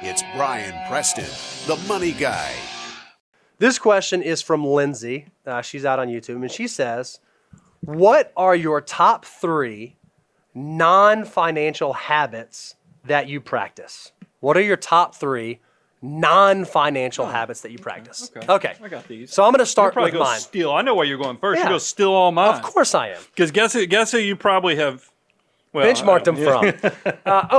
It's Brian Preston, the Money Guy. This question is from Lindsay. She's out on YouTube, and she says, what are your top 3 non-financial habits that you practice? What are your top 3 non-financial habits that you practice? Okay. I got these. So I'm going to start with go mine. Steal. I know why you're going first. Yeah. You go steal all mine. Of course I am. Because guess who you probably have Benchmarked them from.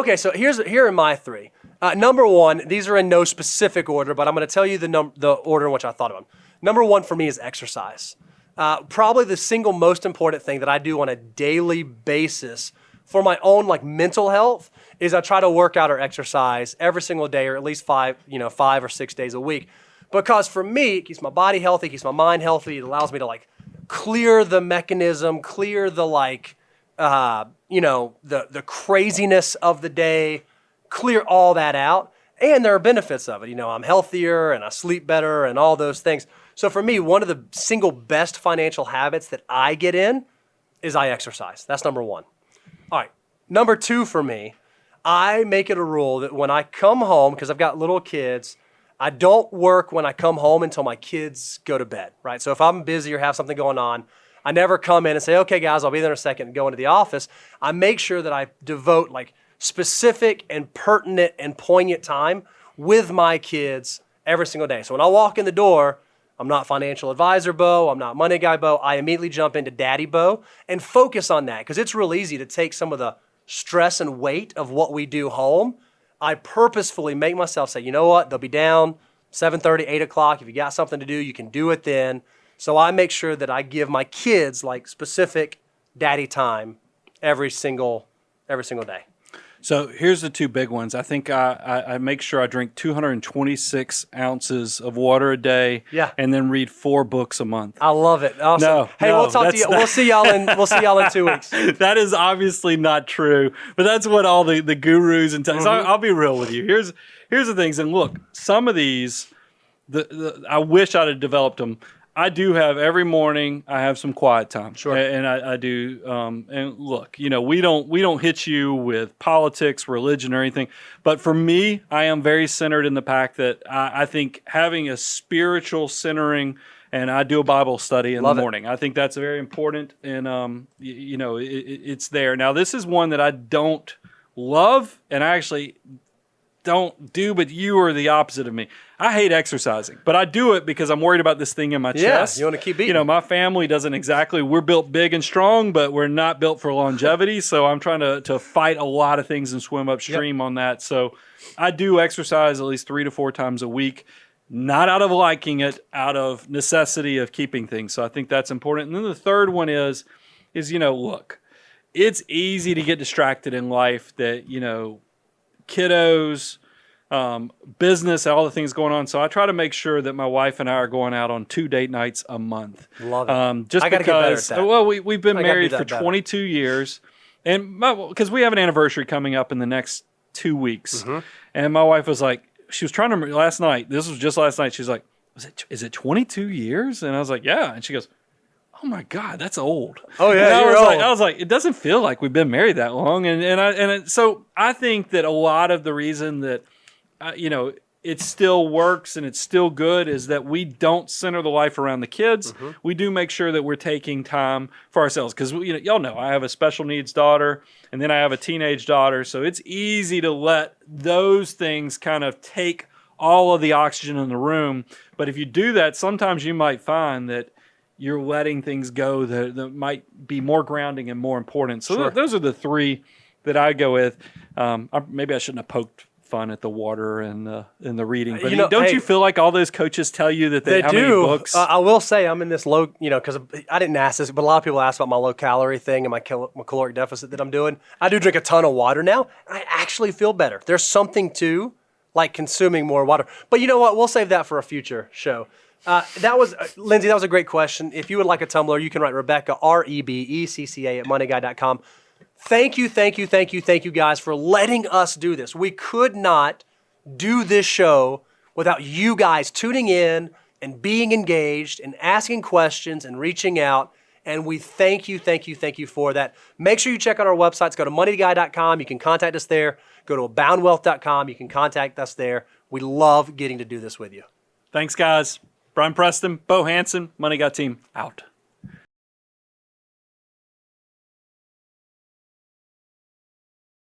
Okay, so here are my 3. Number 1, these are in no specific order, but I'm going to tell you the order in which I thought of them. Number 1 for me is exercise. Probably the single most important thing that I do on a daily basis for my own mental health is I try to work out or exercise every single day, or at least 5 or 6 days a week. Because for me, it keeps my body healthy, keeps my mind healthy. It allows me to clear the mechanism, clear the the craziness of the day, clear all that out. And there are benefits of it. I'm healthier and I sleep better and all those things. So for me, one of the single best financial habits that I get in is I exercise. That's number 1. All right. Number 2 for me, I make it a rule that when I come home, because I've got little kids, I don't work when I come home until my kids go to bed, right? So if I'm busy or have something going on, I never come in and say, okay, guys, I'll be there in a second and go into the office. I make sure that I devote specific and pertinent and poignant time with my kids every single day. So when I walk in the door, I'm not financial advisor Bo, I'm not money guy Bo. I immediately jump into daddy Bo and focus on that because it's real easy to take some of the stress and weight of what we do home. I purposefully make myself say, you know what, they'll be down 7:30, 8 o'clock. If you got something to do, you can do it then. So I make sure that I give my kids specific daddy time every single day. So here's the 2 big ones. I think I make sure I drink 226 ounces of water a day, and then read 4 books a month. I love it. Awesome. We'll talk to you. We'll see y'all in 2 weeks. That is obviously not true, but that's what all the gurus and so I'll be real with you. Here's the things, and look, some of these, I wish I'd have developed them. I do have every morning. I have some quiet time, sure, and I do. And look, we don't hit you with politics, religion, or anything. But for me, I am very centered in the fact that I think having a spiritual centering, and I do a Bible study in the morning. I think that's very important, and it's there. Now, this is one that I don't love, and I actually don't do, but you are the opposite of me. I hate exercising, but I do it because I'm worried about this thing in my chest. You want to keep eating. My family doesn't exactly, we're built big and strong, but we're not built for longevity. So I'm trying to fight a lot of things and swim upstream on that. So I do exercise at least 3 to 4 times a week, not out of liking it, out of necessity of keeping things. So I think that's important. And then the third one is look, it's easy to get distracted in life that, kiddos, business, all the things going on. So I try to make sure that my wife and I are going out on 2 date nights a month. Love it. Just I gotta get better at that. Well, we've been married for 22 years, and because we have an anniversary coming up in the next 2 weeks, and my wife was like, she was trying to last night. This was just last night. She's like, is it 22 years? And I was like, yeah. And she goes, oh my God, that's old. Oh yeah, I was like, it doesn't feel like we've been married that long, so I think that a lot of the reason that it still works and it's still good is that we don't center the life around the kids. We do make sure that we're taking time for ourselves because y'all know I have a special needs daughter and then I have a teenage daughter, so it's easy to let those things kind of take all of the oxygen in the room. But if you do that, sometimes you might find that you're letting things go that might be more grounding and more important. So those are the 3 that I go with. Maybe I shouldn't have poked fun at the water and the reading. But don't you feel like all those coaches tell you that they how do. Many books? I will say I'm in this low, because I didn't ask this, but a lot of people ask about my low calorie thing and my caloric deficit that I'm doing. I do drink a ton of water now. I actually feel better. There's something to consuming more water. But you know what? We'll save that for a future show. Lindsay, that was a great question. If you would like a Tumblr, you can write Rebecca, REBECCA at moneyguy.com. Thank you guys for letting us do this. We could not do this show without you guys tuning in and being engaged and asking questions and reaching out And we thank you for that. Make sure you check out our websites. Go to moneyguy.com. You can contact us there. Go to aboundwealth.com. You can contact us there. We love getting to do this with you. Thanks, guys. Brian Preston, Bo Hansen, Money Guy team, out.